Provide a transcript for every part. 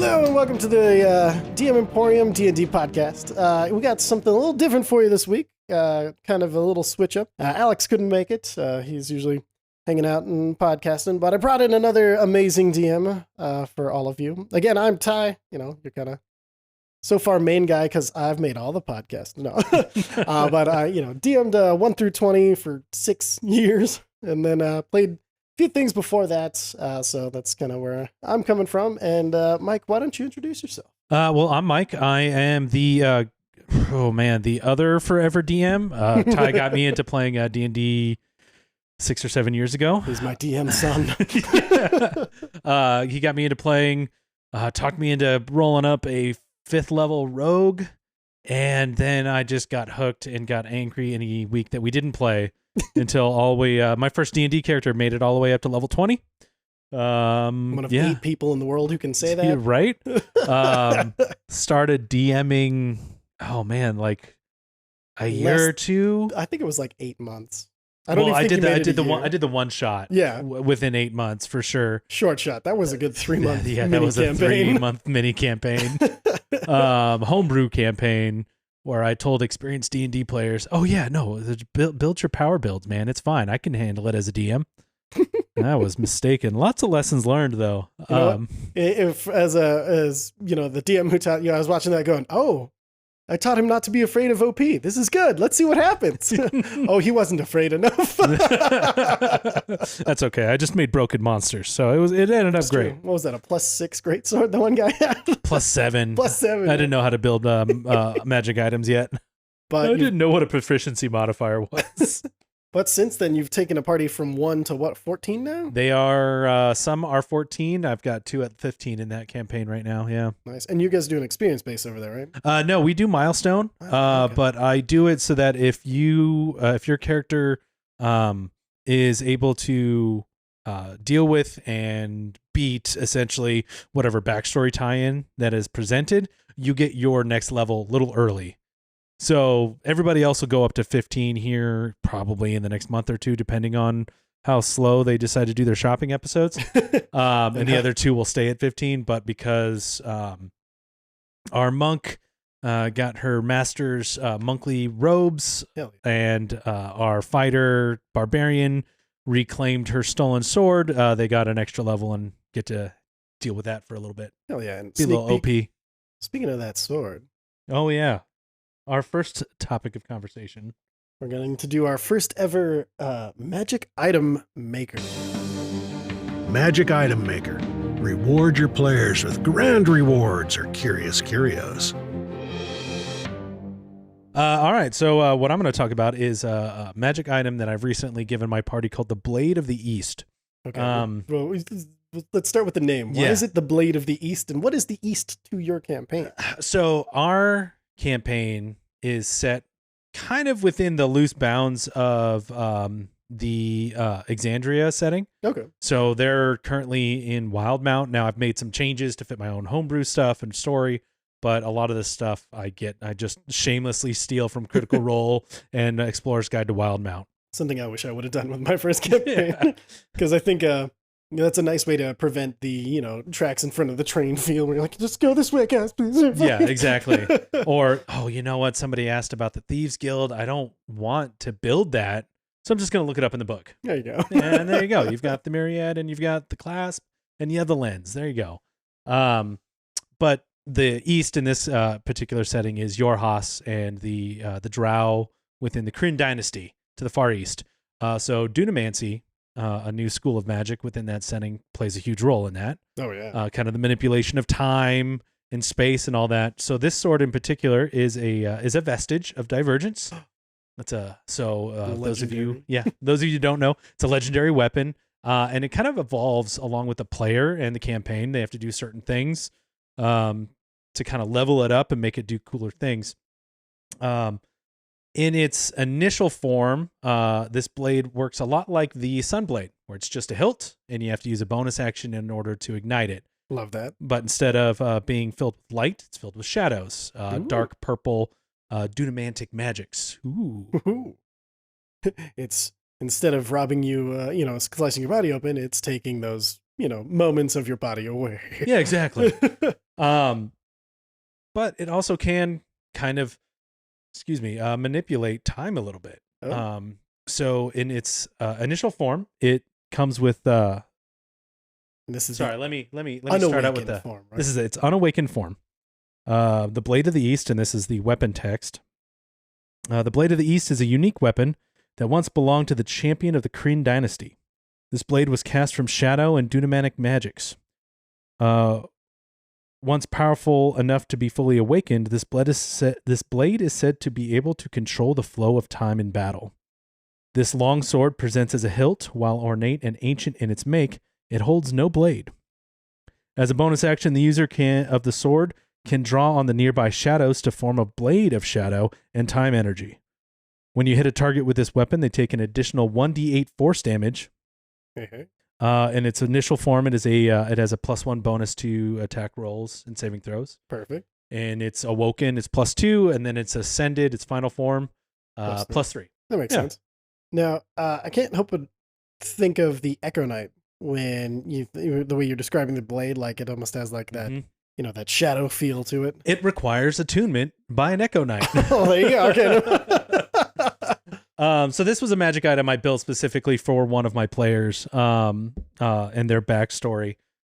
Hello and welcome to the DM Emporium D&D podcast. We got something a little different for you this week, kind of a little switch up. Alex couldn't make it. He's usually hanging out and podcasting, but I brought in another amazing DM for all of you. Again, I'm Ty. You know, you're kind of so far main guy because I've made all the podcasts. No, but I, DM'd 1 through 20 for 6 years, and then played few things before that, so that's kind of where I'm coming from. And Mike, why don't you introduce yourself? Well, I'm Mike. I am the the other forever DM. Ty got me into playing D&D 6 or 7 years ago. He's my DM son. He got me into playing, talked me into rolling up a 5th level rogue, and then I just got hooked and got angry any week that we didn't play. Until my first D&D character made it all the way up to level 20. One of 8 people in the world who can say that. Right? Started DMing, like a year or two. I think it was like 8 months. I did the one shot. Yeah. Within 8 months for sure. Short shot. That was a good 3 month Yeah, mini that was campaign. a 3-month mini campaign. Homebrew campaign. Where I told experienced D&D players, build your power builds, man. It's fine. I can handle it as a DM. I was mistaken. Lots of lessons learned, though. If as the DM who taught you, I was watching that going, I taught him not to be afraid of OP. This is good. Let's see what happens. Oh, he wasn't afraid enough. That's okay. I just made broken monsters, so it ended up great. What was that? A +6 greatsword the one guy had? +7. +7. I didn't know how to build magic items yet. But I didn't know what a proficiency modifier was. But since then, you've taken a party from 1 to 14 now? They are, some are 14. I've got 2 at 15 in that campaign right now, yeah. Nice. And you guys do an experience base over there, right? No, we do milestone, okay. But I do it so that if your character is able to deal with and beat essentially whatever backstory tie-in that is presented, you get your next level a little early. So everybody else will go up to 15 here probably in the next month or two, depending on how slow they decide to do their shopping episodes. And the other 2 will stay at 15. But because our monk got her master's monkly robes, and our fighter barbarian reclaimed her stolen sword, they got an extra level and get to deal with that for a little bit. Hell yeah. And be a little OP. Speaking of that sword. Oh, yeah. Our first topic of conversation. We're going to do our first ever magic item maker. Magic item maker. Reward your players with grand rewards or curious curios. All right, so what I'm going to talk about is a magic item that I've recently given my party called the Blade of the East. Okay. Well, let's start with the name. Why is it the Blade of the East, and what is the East to your campaign? So our campaign is set kind of within the loose bounds of the Exandria setting. Okay. So they're currently in Wildmount. Now I've made some changes to fit my own homebrew stuff and story, but a lot of this stuff I just shamelessly steal from Critical Role and Explorer's Guide to Wildmount. Something I wish I would have done with my first campaign. Because I think that's a nice way to prevent the, tracks in front of the train field where you're like, just go this way, guys, please. Yeah, exactly. Or, you know what? Somebody asked about the Thieves Guild. I don't want to build that, so I'm just going to look it up in the book. There you go. And there you go. You've got the Myriad, and you've got the Clasp, and you have the Lens. There you go. But the East in this particular setting is Yorhas and the Drow within the Kryn dynasty to the far east. So Dunamancy, a new school of magic within that setting, plays a huge role in that. Oh, yeah. Kind of the manipulation of time and space and all that. So this sword in particular is a vestige of Divergence. Those of you who don't know, it's a legendary weapon, and it kind of evolves along with the player and the campaign. They have to do certain things to kind of level it up and make it do cooler things. In its initial form, this blade works a lot like the Sunblade, where it's just a hilt, and you have to use a bonus action in order to ignite it. Love that. But instead of being filled with light, it's filled with shadows, dark purple, dunamantic magics. Ooh. It's, instead of robbing you, slicing your body open, it's taking those, moments of your body away. Yeah, exactly. But it also can kind of, manipulate time a little bit. Oh. So in its initial form, it comes with This is sorry, let me start out with the form, right? This is its unawakened form. The Blade of the East, and this is the weapon text. The Blade of the East is a unique weapon that once belonged to the champion of the Kryn dynasty. This blade was cast from shadow and dunamanic magics. Once powerful enough to be fully awakened, this blade is said to be able to control the flow of time in battle. This long sword presents as a hilt, while ornate and ancient in its make, it holds no blade. As a bonus action, the user of the sword can draw on the nearby shadows to form a blade of shadow and time energy. When you hit a target with this weapon, they take an additional 1d8 force damage. In its initial form, it has a +1 bonus to attack rolls and saving throws. Perfect. And it's awoken, it's +2, and then it's ascended, its final form, +3. That makes sense. Now, I can't help but think of the Echo Knight when the way you're describing the blade, like it almost has like that, that shadow feel to it. It requires attunement by an Echo Knight. Oh, there you go. Okay. So this was a magic item I built specifically for one of my players, and their backstory.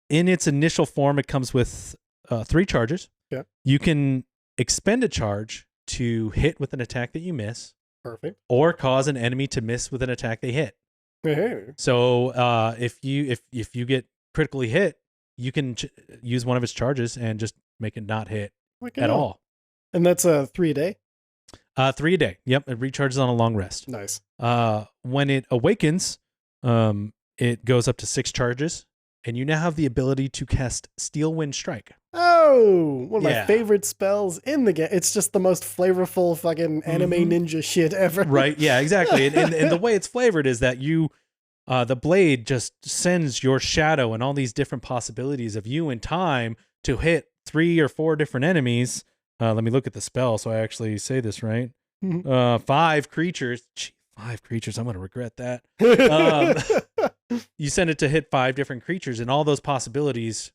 In its initial form, it comes with 3 charges. Yeah. You can expend a charge to hit with an attack that you miss. Perfect. Or cause an enemy to miss with an attack they hit. Hey. So if you get critically hit, you can use one of its charges and just make it not hit at all. And that's 3 a day? 3 a day. Yep, it recharges on a long rest. Nice. When it awakens, it goes up to 6 charges, and you now have the ability to cast Steel Wind Strike. Oh, one of my favorite spells in the game. It's just the most flavorful fucking anime ninja shit ever. Right, yeah, exactly. and the way it's flavored is that the blade just sends your shadow and all these different possibilities of you in time to hit 3 or 4 different enemies. Let me look at the spell so I actually say this right. 5 creatures. Gee, 5 creatures. I'm going to regret that. You send it to hit 5 different creatures, and all those possibilities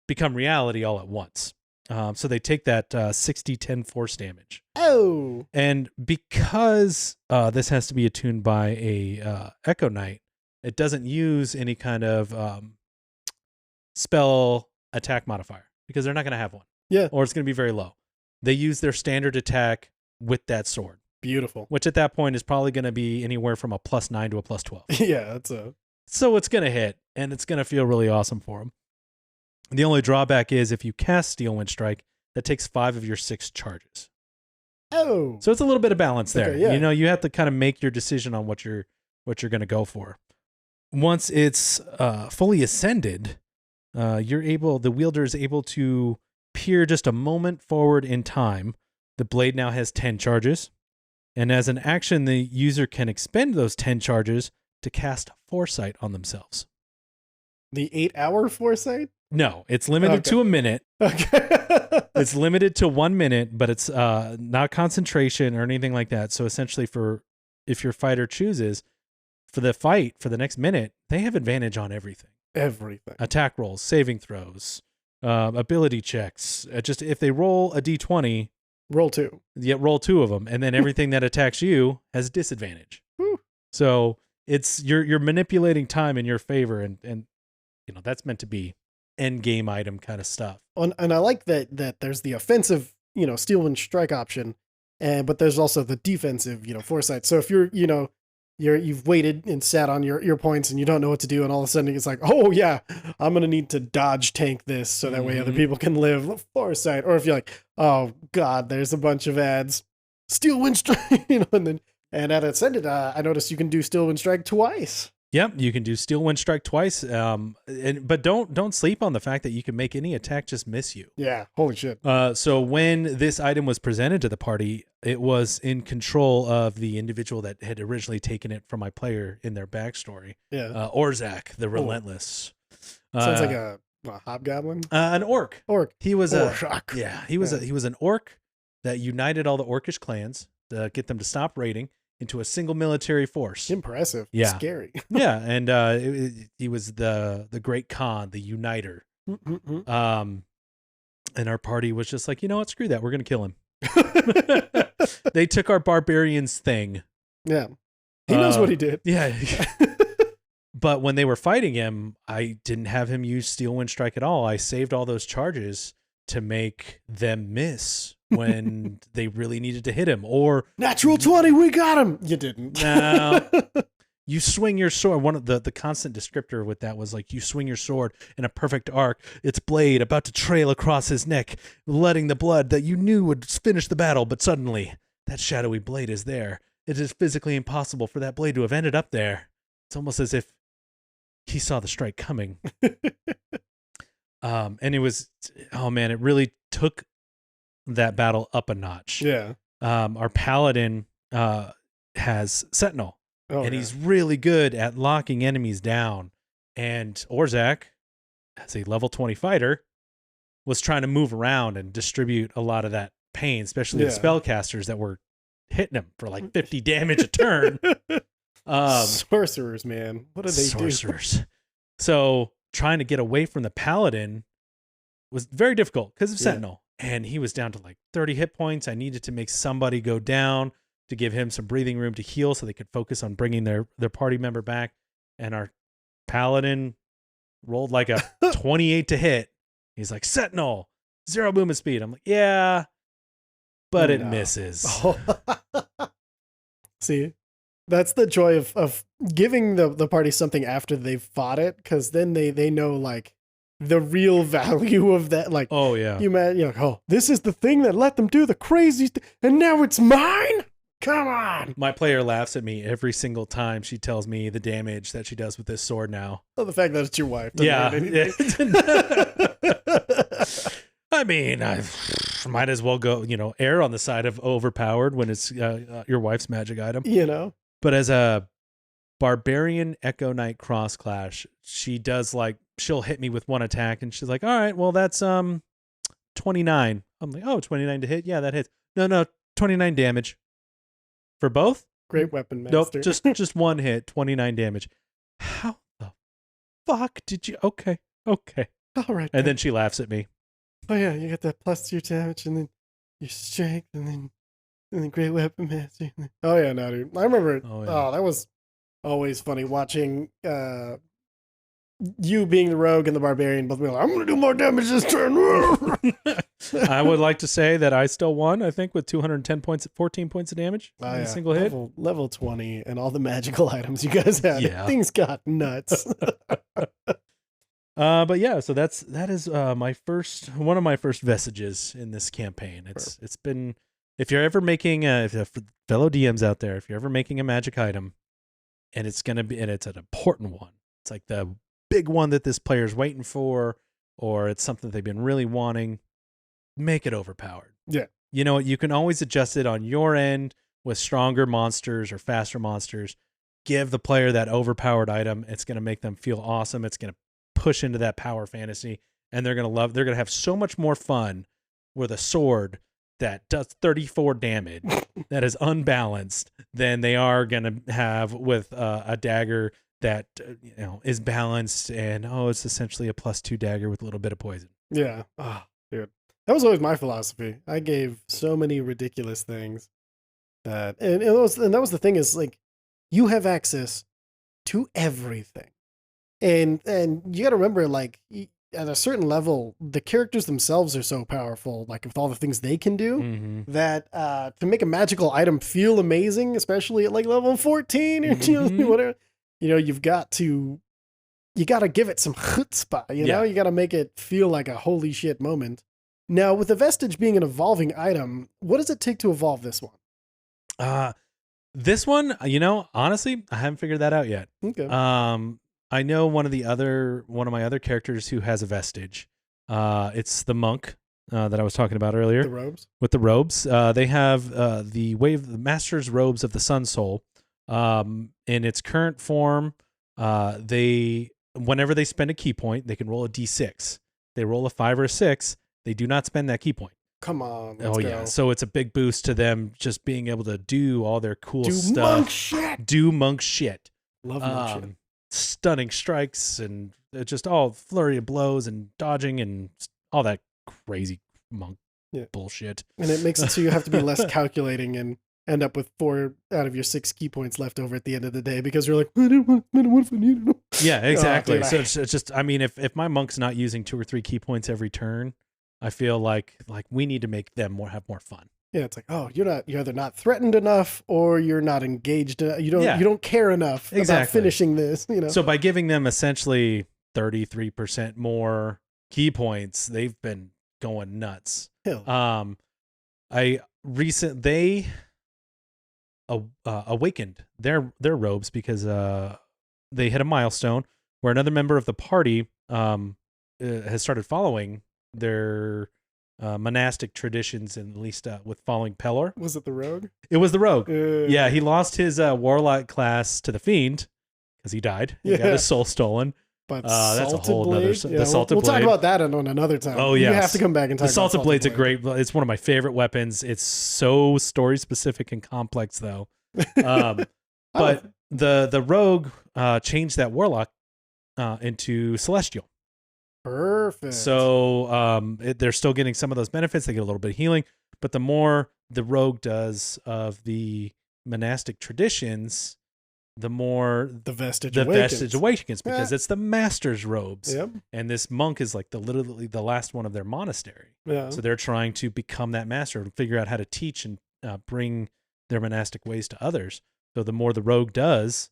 become reality all at once. So they take that 60-10 force damage. Oh. And because this has to be attuned by a Echo Knight, it doesn't use any kind of spell attack modifier because they're not going to have one. Yeah. Or it's going to be very low. They use their standard attack with that sword. Beautiful. Which at that point is probably going to be anywhere from a +9 to a +12. Yeah, So it's going to hit, and it's going to feel really awesome for them. The only drawback is if you cast Steel Wind Strike, that takes 5 of your 6 charges. Oh. So it's a little bit of balance there. Okay, yeah. You have to kind of make your decision on what you're going to go for. Once it's fully ascended, the wielder is able to peer just a moment forward in time. The blade now has 10 charges. And as an action, the user can expend those 10 charges to cast Foresight on themselves. The 8-hour Foresight? No, it's limited to a minute. Okay. It's limited to 1 minute, but it's not concentration or anything like that. So essentially, if your fighter chooses for the fight for the next minute, they have advantage on everything. Everything. Attack rolls, saving throws, ability checks. Just if they roll a d20, roll 2. Yeah, roll 2 of them, and then everything that attacks you has disadvantage. Whew. So it's you're manipulating time in your favor, and that's meant to be end game item kind of stuff. And I like that there's the offensive, Steel Wind Strike option, but there's also the defensive, Foresight. So if you've waited and sat on your points and you don't know what to do, and all of a sudden it's like, oh yeah, I'm gonna need to dodge tank this so that way other people can live. Foresight. Or if you're like, oh god, there's a bunch of ads, Steel Wind Strike, and at Ascended, I noticed you can do Steel Wind Strike twice. Yep, you can do Steel Wind Strike twice, but don't sleep on the fact that you can make any attack just miss you. Yeah, holy shit. So when this item was presented to the party, it was in control of the individual that had originally taken it from my player in their backstory. Yeah, Orzak, the Relentless. Sounds like a hobgoblin. An orc. Orc. He was Orc. He was an orc that united all the orcish clans to get them to stop raiding into a single military force. Impressive. Yeah. Scary. Yeah, and he was the great Khan, the uniter. And our party was just like, you know what? Screw that. We're going to kill him. They took our barbarian's thing. Yeah. He knows what he did. Yeah. But when they were fighting him, I didn't have him use Steel Wind Strike at all. I saved all those charges to make them miss when they really needed to hit him. Or natural 20, we got him. You didn't. No. You swing your sword. One of the constant descriptor with that was like, you swing your sword in a perfect arc, its blade about to trail across his neck, letting the blood that you knew would finish the battle. But suddenly that shadowy blade is there. It is physically impossible for that blade to have ended up there. It's almost as if he saw the strike coming. And it was, oh man, it really took that battle up a notch. Yeah. Our paladin has Sentinel. And he's really good at locking enemies down. And Orzak, as a level 20 fighter, was trying to move around and distribute a lot of that pain, especially the spellcasters that were hitting him for like 50 damage a turn. Sorcerers, man. What do they do? Sorcerers. So trying to get away from the paladin was very difficult because of Sentinel. And he was down to like 30 hit points. I needed to make somebody go down to give him some breathing room to heal so they could focus on bringing their party member back. And our paladin rolled like a 28 to hit. He's like, Sentinel, 0 movement speed. I'm like, yeah, but it misses. See, that's the joy of giving the party something after they've fought it, because then they know like the real value of that. Like, oh yeah, you're like, oh, this is the thing that let them do the crazy and now it's mine. Come on. My player laughs at me every single time she tells me the damage that she does with this sword now. Oh, the fact that it's your wife. Yeah. I mean, I might as well go, err on the side of overpowered when it's your wife's magic item. But as a barbarian Echo Knight cross clash, she does she'll hit me with one attack and she's like, all right, well, that's 29. I'm like, oh, 29 to hit. Yeah, that hits. No, 29 damage. For both? Great weapon master. Nope, just one hit, 29 damage. How the fuck did you? Okay. All right. And then she laughs at me. Oh yeah, you got that plus your damage and then your strength and then great weapon master. Oh yeah, no, dude. I remember. Oh, that was always funny watching you being the rogue and the barbarian both being like, I'm gonna do more damage this turn. I would like to say that I still won, I think, with 210 points, 14 points of damage in a single hit. Level 20 and all the magical items you guys had. Yeah. Things got nuts. But yeah, so that is one of my first vestiges in this campaign. It's been, if you're ever making for fellow DMs out there, if you're ever making a magic item and it's an important one, it's like the big one that this player's waiting for, or it's something they've been really wanting, make it overpowered. Yeah. You can always adjust it on your end with stronger monsters or faster monsters. Give the player that overpowered item. It's going to make them feel awesome. It's going to push into that power fantasy, and they're going to have so much more fun with a sword that does 34 damage that is unbalanced than they are going to have with a dagger that is balanced and it's essentially a +2 dagger with a little bit of poison. Yeah. Oh, dude. That was always my philosophy. I gave so many ridiculous things that that was the thing is like you have access to everything. And you got to remember, like, at a certain level, the characters themselves are so powerful, like with all the things they can do, that to make a magical item feel amazing, especially at like level 14 or whatever, you've got to give it some chutzpah, you know, you got to make it feel like a holy shit moment. Now, with the vestige being an evolving item, what does it take to evolve this one? This one, honestly, I haven't figured that out yet. Okay. I know one of my other characters who has a vestige. It's the monk that I was talking about earlier. The robes. With the robes, they have the master's robes of the Sun Soul. In its current form, whenever they spend a key point, they can roll a d6. They roll a 5 or a 6. They do not spend that key point. Come on. Let's go. Yeah. So it's a big boost to them just being able to do all their cool stuff. Do monk shit. Love monk shit. Stunning strikes and just all flurry of blows and dodging and all that crazy monk bullshit. And it makes it so you have to be less calculating and end up with 4 out of your 6 key points left over at the end of the day because you're like, I don't want if I need it. Yeah, exactly. So it's just, I mean, if my monk's not using 2 or 3 key points every turn, I feel like we need to make them have more fun. Yeah, it's like, oh, you're either not threatened enough or you're not engaged. You don't care enough about finishing this. So by giving them essentially 33% more key points, they've been going nuts. They awakened their robes because they hit a milestone where another member of the party has started following their monastic traditions, and at least with following Pelor. Was it the rogue? It was the rogue. Yeah, he lost his warlock class to the fiend because he died. He got his soul stolen. But that's a whole blade? other. The salted blade. We'll talk about that on another time. Oh yeah, you have to come back and talk about the salted blade's a great. It's one of my favorite weapons. It's so story specific and complex though. But the rogue changed that warlock into celestial. Perfect. So they're still getting some of those benefits. They get a little bit of healing, but the more the rogue does of the monastic traditions, the more the vestige awakens because it's the master's robes. Yep. And this monk is like literally the last one of their monastery. Yeah. So they're trying to become that master and figure out how to teach and bring their monastic ways to others. So the more the rogue does,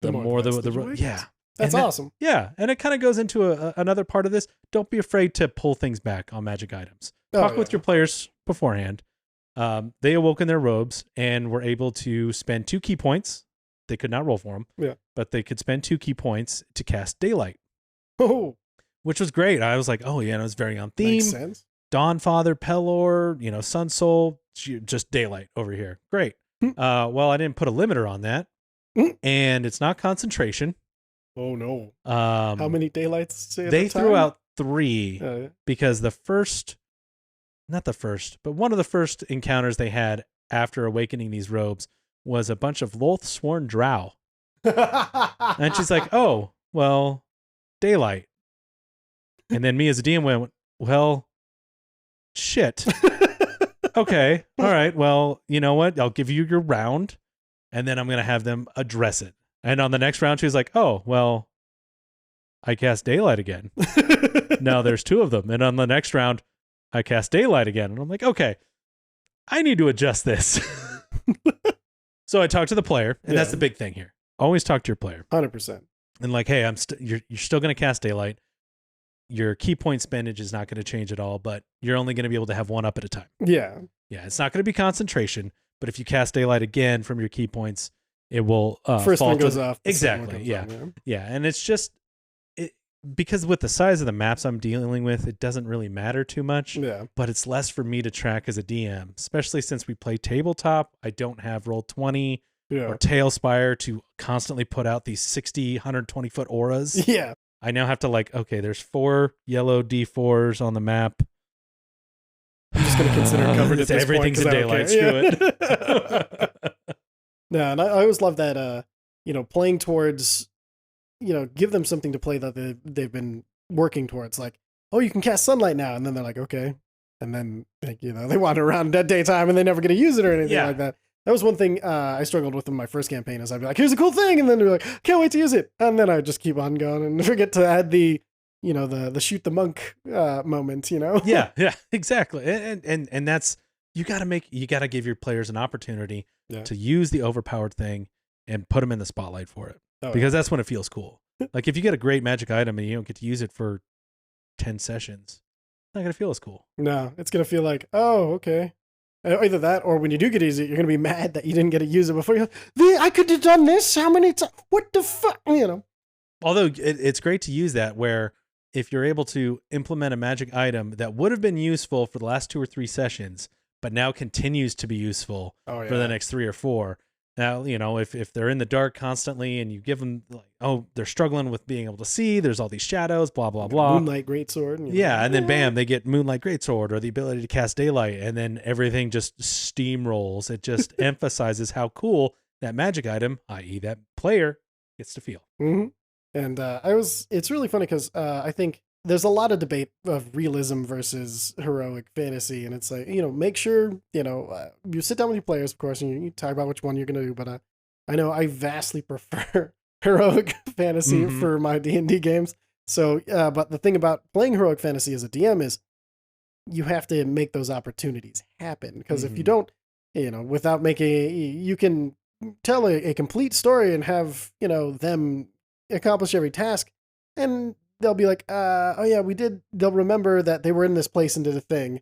the more the rogue. Yeah. That's awesome. Yeah. And it kind of goes into another part of this. Don't be afraid to pull things back on magic items. Talk with your players beforehand. They awoke in their robes and were able to spend 2 key points. They could not roll for them. Yeah. But they could spend 2 key points to cast Daylight. Oh. Which was great. I was like, oh yeah, and it was very on theme. Makes sense. Dawnfather, Pelor, Sun Soul, just Daylight over here. Great. Well, I didn't put a limiter on that. And it's not concentration. Oh no. How many daylights? They threw out 3 because one of the first encounters they had after awakening these robes was a bunch of Loth-sworn drow. And she's like, oh, well, Daylight. And then me as a DM went, well, shit. Okay. All right. Well, you know what? I'll give you your round and then I'm going to have them address it. And on the next round, she was like, oh, well, I cast Daylight again. Now there's 2 of them. And on the next round, I cast Daylight again. And I'm like, okay, I need to adjust this. So I talked to the player, and that's the big thing here. Always talk to your player. 100%. And like, hey, you're still going to cast Daylight. Your key point spendage is not going to change at all, but you're only going to be able to have 1 up at a time. Yeah. Yeah, it's not going to be concentration, but if you cast Daylight again from your key points, it will first one goes off. Exactly. Yeah. Yeah. And it's just because with the size of the maps I'm dealing with, it doesn't really matter too much. Yeah. But it's less for me to track as a DM, especially since we play tabletop. I don't have Roll20 or Tailspire to constantly put out these 60, 120 foot auras. Yeah. I now have to okay, there's 4 yellow D4s on the map. I'm just going to consider it covered at this everything's point. Everything's a Daylight. Screw it. No, and I always love that, playing towards, give them something to play that they've been working towards. Like, oh, you can cast Sunlight now. And then they're like, okay. And then, they wander around at daytime and they're never going to use it or anything like that. That was one thing I struggled with in my first campaign is I'd be like, here's a cool thing. And then they're like, can't wait to use it. And then I just keep on going and forget to add the shoot the monk moment, Yeah, exactly. And that's, you got to give your players an opportunity to use the overpowered thing and put them in the spotlight for it. Because that's when it feels cool. Like if you get a great magic item and you don't get to use it for 10 sessions, it's not going to feel as cool. No, it's going to feel like, oh, okay. Either that or when you do get to use it, you're going to be mad that you didn't get to use it before. You're like, I could have done this. How many times? What the fuck? Although it's great to use that where if you're able to implement a magic item that would have been useful for the last 2 or 3 sessions, but now continues to be useful for the next 3 or 4. Now, if they're in the dark constantly and you give them they're struggling with being able to see, there's all these shadows, blah, blah, blah. Moonlight Greatsword. Yeah. And then bam, they get Moonlight Greatsword or the ability to cast Daylight. And then everything just steamrolls. It just emphasizes how cool that magic item, i.e. that player, gets to feel. Mm-hmm. And it's really funny because I think there's a lot of debate of realism versus heroic fantasy, and it's like, make sure, you sit down with your players, of course, and you talk about which one you're going to do, but I know I vastly prefer heroic fantasy for my D&D games. So, but the thing about playing heroic fantasy as a DM is you have to make those opportunities happen, because if you don't, without you can tell a complete story and have, them accomplish every task, and they'll be like, oh yeah, they'll remember that they were in this place and did a thing.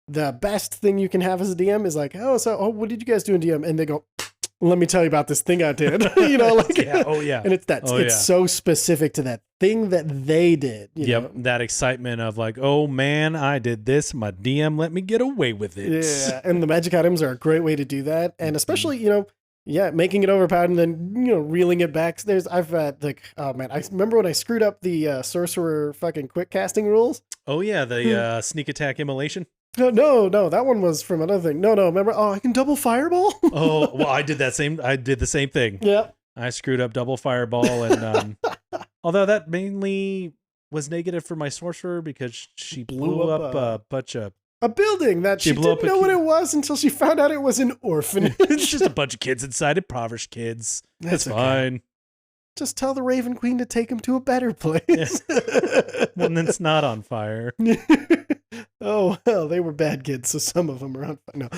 The best thing you can have as a DM is like, what did you guys do in DM? And they go, let me tell you about this thing I did. Yeah, oh yeah. And it's so specific to that thing that they did. You know? That excitement of like, oh man, I did this. My DM let me get away with it. Yeah, and the magic items are a great way to do that, and especially making it overpowered and then reeling it back. I've oh man, I remember when I screwed up the sorcerer fucking quick casting rules. Oh yeah, the sneak attack immolation. No, that one was from another thing. No, remember? Oh, I can double fireball. Oh well, I did the same thing. Yeah, I screwed up double fireball, and although that mainly was negative for my sorcerer because she blew up a bunch of. A building that she didn't know what it was until she found out it was an orphanage. It's just a bunch of kids inside, impoverished kids. That's okay. Fine. Just tell the Raven Queen to take him to a better place. Yeah. One that's not on fire. Oh, well, they were bad kids, so some of them are on fire. No.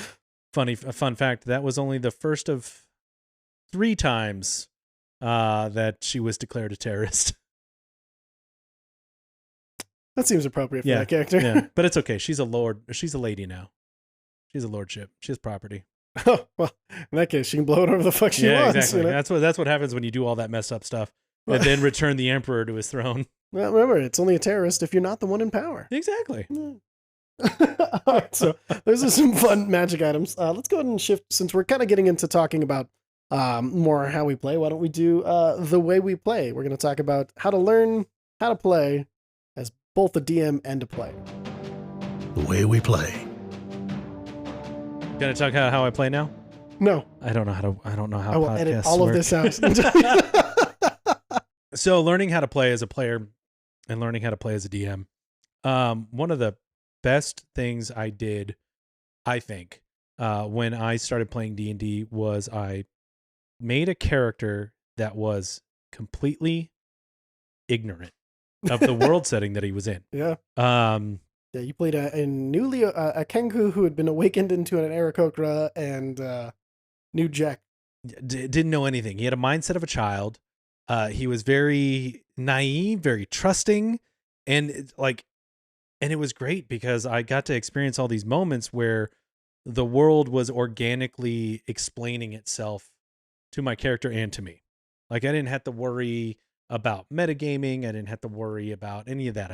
Fun fact, that was only the first of 3 times that she was declared a terrorist. That seems appropriate for that character. Yeah, but it's okay. She's a lord. She's a lady now. She's a lordship. She has property. Oh, well, in that case, she can blow whatever the fuck she wants. Exactly. That's what happens when you do all that messed up stuff and then return the emperor to his throne. Well, remember, it's only a terrorist if you're not the one in power. Exactly. All right, so those are some fun magic items. Let's go ahead and shift, since we're kind of getting into talking about more how we play. Why don't we do the way we play? We're going to talk about how to learn how to play as both a DM and a player. The way we play. Gonna talk how I play now? No, I don't know how. I will edit all work. of this out. So, learning how to play as a player and learning how to play as a DM. One of the best things I did, I think, when I started playing D&D was I made a character that was completely ignorant of the world setting that he was in. Yeah. Yeah, you played a Kenku who had been awakened into an Aarakocra and knew Jack. Didn't know anything. He had a mindset of a child. He was very naive, very trusting, and it was great because I got to experience all these moments where the world was organically explaining itself to my character and to me. Like, I didn't have to worry about metagaming. I didn't have to worry about any of that.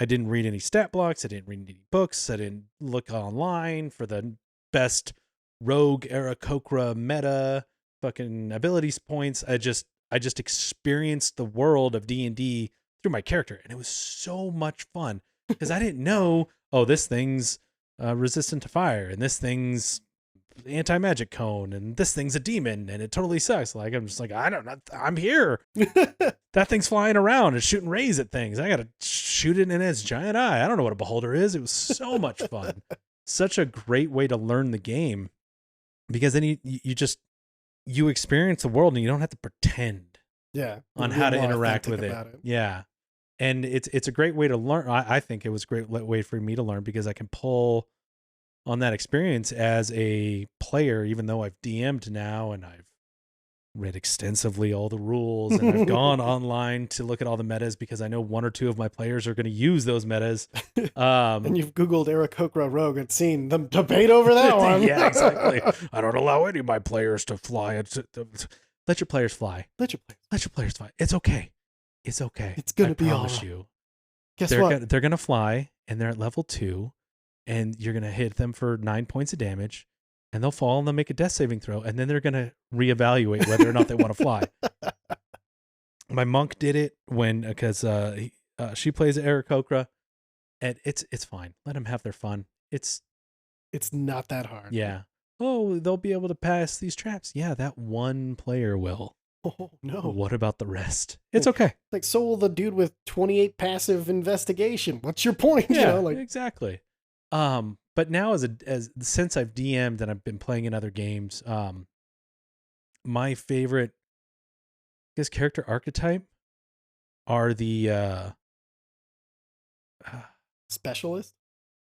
I didn't read any stat blocks. I didn't read any books. I didn't look online for the best rogue Aarakocra meta fucking abilities points. I just experienced the world of D&D through my character, and it was so much fun because I didn't know, oh, this thing's resistant to fire, and this thing's anti-magic cone, and this thing's a demon, and it totally sucks. Like, I'm just like, I don't know, I'm here. That thing's flying around and shooting rays at things. I gotta shoot it in its giant eye. I don't know what a beholder is. It was so much fun. Such a great way to learn the game, because then you experience the world and you don't have to pretend on how to interact with it. Yeah. And it's a great way to learn. I think it was a great way for me to learn because I can pull on that experience as a player, even though I've DM'd now and I've read extensively all the rules and I've gone online to look at all the metas because I know 1 or 2 of my players are going to use those metas. And you've Googled Aarakocra Rogue and seen the debate over that one. Yeah, exactly. I don't allow any of my players to fly. Let your players fly. Let your players fly. It's okay. It's okay. It's going to be all right. You. Guess what? They're going to fly and they're at level 2 and you're going to hit them for 9 points of damage. And they'll fall and they'll make a death saving throw. And then they're going to reevaluate whether or not they want to fly. My monk did it because she plays Aarakocra. And it's fine. Let them have their fun. It's not that hard. Yeah. Oh, they'll be able to pass these traps. Yeah, that one player will. Oh, no. What about the rest? It's okay. Like, so will the dude with 28 passive investigation. What's your point? Yeah, like exactly. But now since I've DM'd and I've been playing in other games, my favorite, I guess, character archetype are the specialist.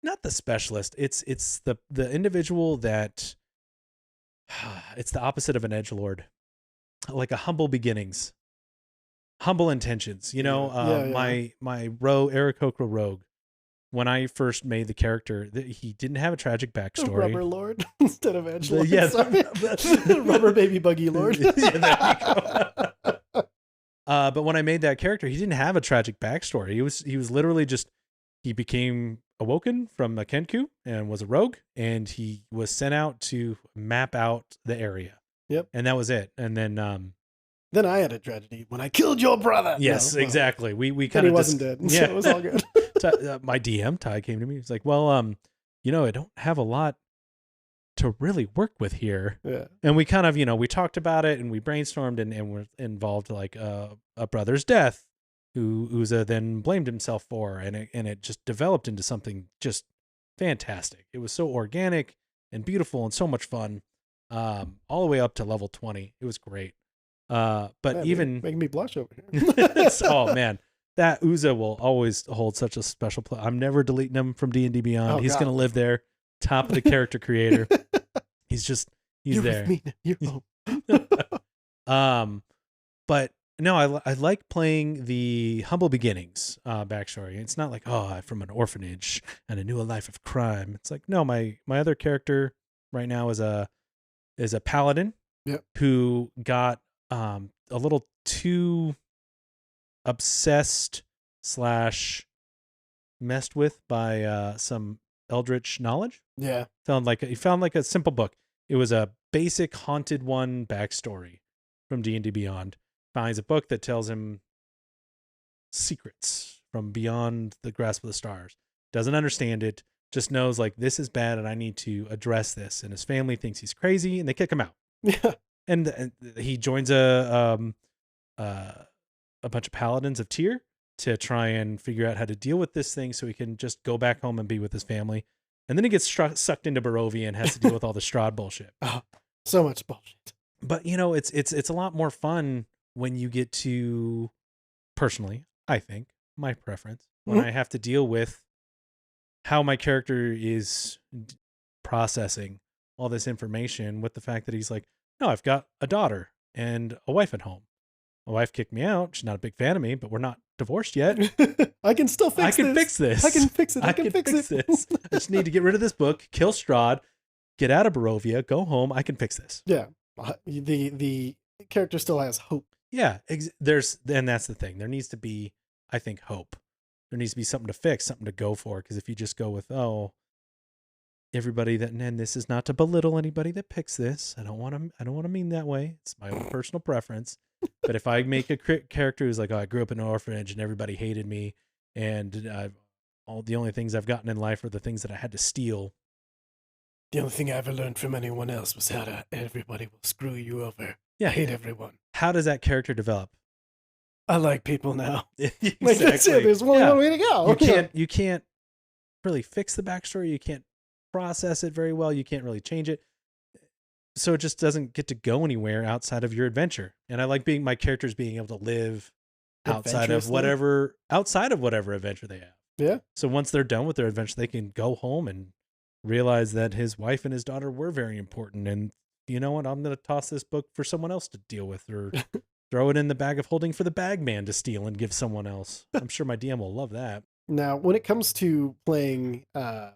Not the specialist. It's the individual that it's the opposite of an edgelord, like a humble beginnings, humble intentions. My Aarakocra rogue. When I first made the character, he didn't have a tragic backstory. Rubber Lord instead of edgelord. Yes, Rubber baby buggy Lord. Yeah, there you go. But when I made that character, he didn't have a tragic backstory. He was literally just, he became awoken from a Kenku and was a rogue, and he was sent out to map out the area. Yep. And that was it. And then I had a tragedy when I killed your brother. Yes, exactly. We kind of he wasn't dead. Yeah, so it was all good. My DM Ty came to me. He's like, "Well, I don't have a lot to really work with here." Yeah. And we kind of, we talked about it and we brainstormed and we're involved like a brother's death, who Uza then blamed himself for, and it just developed into something just fantastic. It was so organic and beautiful and so much fun, all the way up to level 20. It was great. But man, even making me blush over here. Oh man, that Uza will always hold such a special place. I'm never deleting him from D&D Beyond. He's going to live there, top of the character creator. He's You're there. With me now. You're home. But no, I like playing the humble beginnings backstory. It's not like, I'm from an orphanage and I knew a life of crime. It's like, no, my other character right now is a paladin. Yep. Who got a little too obsessed / messed with by some eldritch knowledge. Yeah. He found like a simple book. It was a basic haunted one backstory from D&D Beyond. Finds a book that tells him secrets from beyond the grasp of the stars. Doesn't understand it. Just knows like this is bad and I need to address this. And his family thinks he's crazy and they kick him out. Yeah. And he joins a bunch of paladins of Tyr to try and figure out how to deal with this thing so he can just go back home and be with his family. And then he gets sucked into Barovia and has to deal with all the Strahd bullshit. Oh, so much bullshit. But it's a lot more fun when you get to, personally, I think, my preference, when I have to deal with how my character is processing all this information with the fact that he's like, no, I've got a daughter and a wife at home. My wife kicked me out. She's not a big fan of me, but we're not divorced yet. I can still fix this. I can fix this. I can fix it. I can fix this. I just need to get rid of this book, kill Strahd, get out of Barovia, go home. I can fix this. Yeah. The character still has hope. Yeah. And that's the thing. There needs to be, I think, hope. There needs to be something to fix, something to go for. Because if you just go with, everybody and this is not to belittle anybody that picks this. I don't want to mean that way. It's my own personal preference. But if I make a character who's like, I grew up in an orphanage and everybody hated me, and all the only things I've gotten in life are the things that I had to steal. The only thing I ever learned from anyone else was how everybody will screw you over. Yeah, I hate everyone. How does that character develop? I like people now. Exactly. Like, that's it. There's only one way to go. You can't really fix the backstory. You can't process it very well. You can't really change it. So it just doesn't get to go anywhere outside of your adventure. And I like my characters being able to live outside of whatever adventure they have. Yeah. So once they're done with their adventure, they can go home and realize that his wife and his daughter were very important. And you know what? I'm going to toss this book for someone else to deal with, or throw it in the bag of holding for the bag man to steal and give someone else. I'm sure my DM will love that. Now, when it comes to playing, how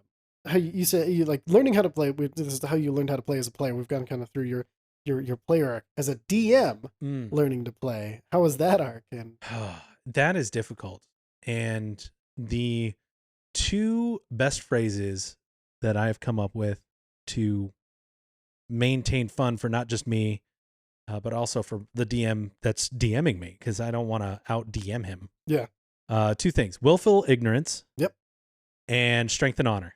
you said you like learning how to play. This is how you learned how to play as a player. We've gone kind of through your player arc as a DM, learning to play. How was that arc? And that is difficult. And the two best phrases that I've come up with to maintain fun for not just me, but also for the DM that's DMing me, because I don't want to out DM him. Yeah. Two things: willful ignorance. Yep. And strength and honor.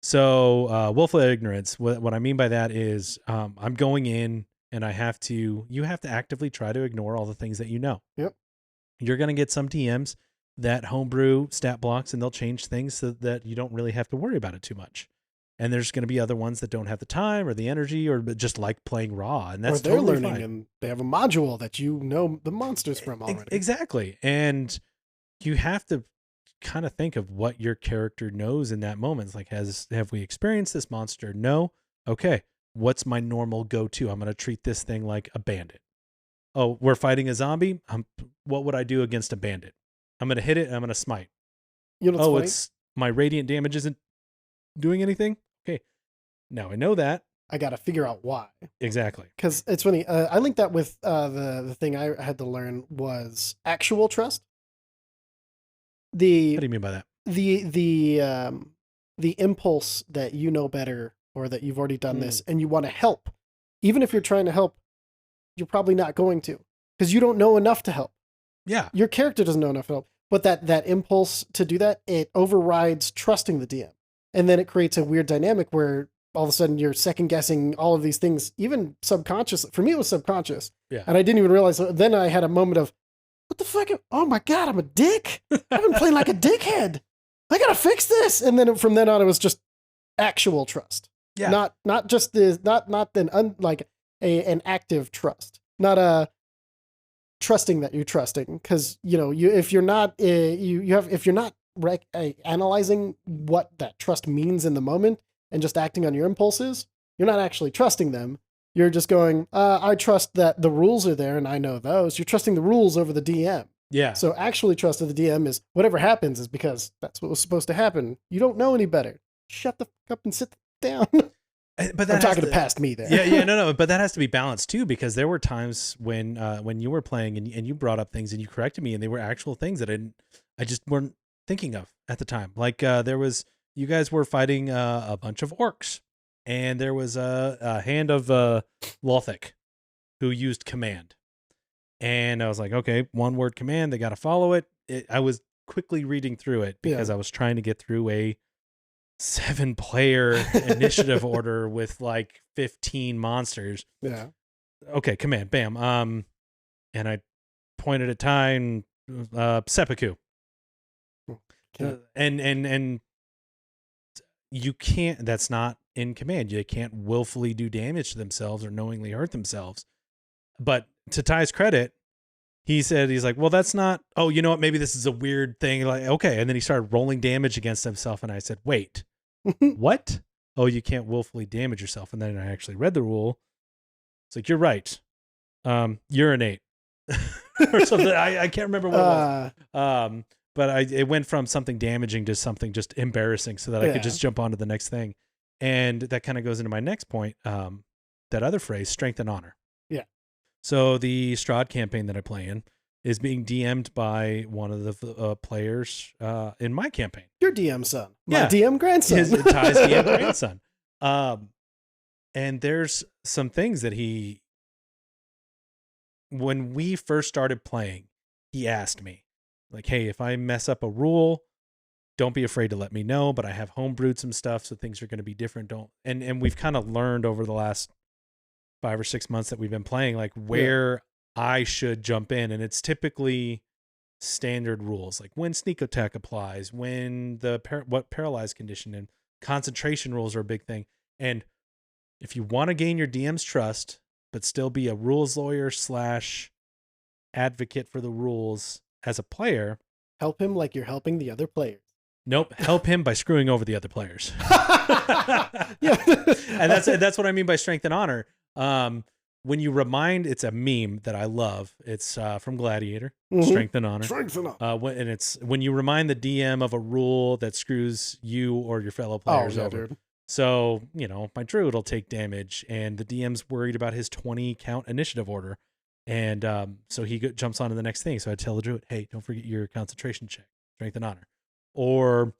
So willful ignorance, what I mean by that is I'm going in and you have to actively try to ignore all the things that you know. Yep. You're going to get some DMs that homebrew stat blocks, and they'll change things so that you don't really have to worry about it too much. And there's going to be other ones that don't have the time or the energy or just like playing raw, and that's or they're totally learning fine. and they have a module that you know the monsters from already. Exactly. And you have to kind of think of what your character knows in that moment. It's like, have we experienced this monster? No. Okay. What's my normal go-to? I'm going to treat this thing like a bandit. Oh, we're fighting a zombie. What would I do against a bandit? I'm going to hit it and I'm going to smite. You know what's funny? It's my radiant damage isn't doing anything. Okay. Now I know that. I got to figure out why. Exactly. Because it's funny. I linked that with the thing I had to learn was actual trust. What do you mean by that? The impulse that you know better or that you've already done this and you want to help. Even if you're trying to help, you're probably not going to because you don't know enough to help. Yeah. Your character doesn't know enough to help. But that impulse to do that, it overrides trusting the DM. And then it creates a weird dynamic where all of a sudden you're second guessing all of these things, even subconsciously. For me, it was subconscious. Yeah. And I didn't even realize. Then I had a moment of, what the fuck? Oh my God, I'm a dick. I've been playing like a dickhead. I gotta fix this. And then from then on, it was just actual trust. Yeah. Not just the not an active trust. Not a trusting that you're trusting. Because if you're not analyzing what that trust means in the moment and just acting on your impulses, you're not actually trusting them. You're just going, I trust that the rules are there and I know those. You're trusting the rules over the DM. Yeah. So actually trust of the DM is whatever happens is because that's what was supposed to happen. You don't know any better. Shut the fuck up and sit down. But I'm talking to past me there. Yeah, no. But that has to be balanced too, because there were times when you were playing and you brought up things and you corrected me, and they were actual things that I just weren't thinking of at the time. Like you guys were fighting a bunch of orcs, and there was a hand of Lothic who used command, and I was like, okay, one word command, they got to follow it. I was quickly reading through it because I was trying to get through a 7-player initiative order with like 15 monsters. Yeah. Okay, command, bam. And I pointed at Ty and seppuku. Okay. And you can't. That's not in command. You can't willfully do damage to themselves or knowingly hurt themselves. But to Ty's credit, he's like, well, that's not. Oh, you know what? Maybe this is a weird thing. Like, okay, and then he started rolling damage against himself, and I said, wait. What? Oh, you can't willfully damage yourself. And then I actually read the rule. It's like, you're right. Urinate. Or something. I can't remember what it was. But it went from something damaging to something just embarrassing so that I could just jump on to the next thing. And that kind of goes into my next point. That other phrase, strength and honor. Yeah. So the Strahd campaign that I play in is being DM'd by one of the players in my campaign. Your DM son. My DM grandson. Ty's DM grandson. And there's some things that when we first started playing, he asked me, like, hey, if I mess up a rule, don't be afraid to let me know, but I have homebrewed some stuff, so things are going to be different. And we've kind of learned over the last 5 or 6 months that we've been playing, like where I should jump in. And it's typically standard rules, like when sneak attack applies, when what paralyzed condition, and concentration rules are a big thing. And if you want to gain your DM's trust, but still be a rules lawyer / advocate for the rules as a player, help him like you're helping the other players. Nope. Help him by screwing over the other players. Yeah. And that's what I mean by strength and honor. When you remind, it's a meme that I love. It's from Gladiator, strength and honor. Strength and honor. And it's when you remind the DM of a rule that screws you or your fellow players over. Dude. So, my druid will take damage, and the DM's worried about his 20 count initiative order. And so he jumps on to the next thing. So I tell the druid, hey, don't forget your concentration check, strength and honor. Or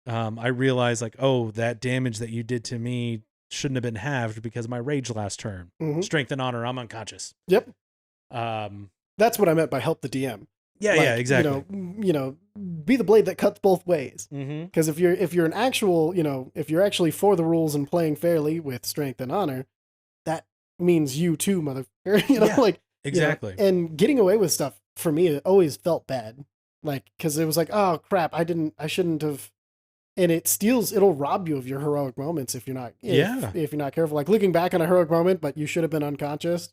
I realize, like, oh, that damage that you did to me shouldn't have been halved because of my rage last turn. Strength and honor, I'm unconscious. Yep. That's what I meant by help the DM. Yeah, like, yeah, exactly. Be the blade that cuts both ways. Because if you're an actual, if you're actually for the rules and playing fairly with strength and honor, that means you too, motherfucker. You know, Yeah, like exactly. You know, and getting away with stuff for me, it always felt bad. Like, because it was like, oh crap, I shouldn't have. And it'll rob you of your heroic moments if you're not, if you're not careful. Like looking back on a heroic moment, but you should have been unconscious.